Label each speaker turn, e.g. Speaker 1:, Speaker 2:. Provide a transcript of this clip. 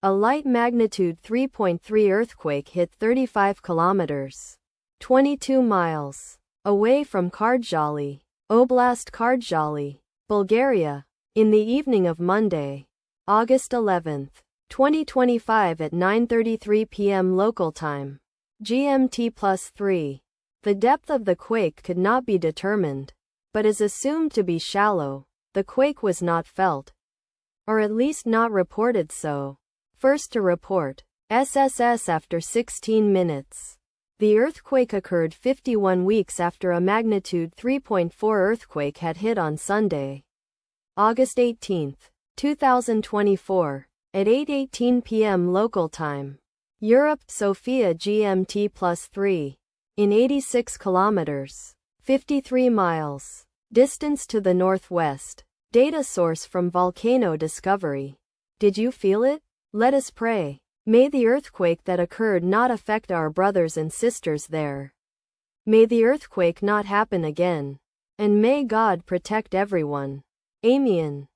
Speaker 1: A light magnitude 3.3 earthquake hit 35 kilometers, 22 miles, away from Kardjali, Oblast Kardjali, Bulgaria, in the evening of Monday, August 11, 2025 at 9:33 p.m. local time, GMT+3. The depth of the quake could not be determined, but is assumed to be shallow. The quake was not felt, or at least not reported so. First to report, SSS after 16 minutes. The earthquake occurred 51 weeks after a magnitude 3.4 earthquake had hit on Sunday, August 18, 2024, at 8:18 p.m. local time. Europe, Sofia GMT+3. In 86 kilometers, 53 miles, distance to the northwest. Data source from Volcano Discovery. Did you feel it? Let us pray. May the earthquake that occurred not affect our brothers and sisters there. May the earthquake not happen again. And may God protect everyone. Amen.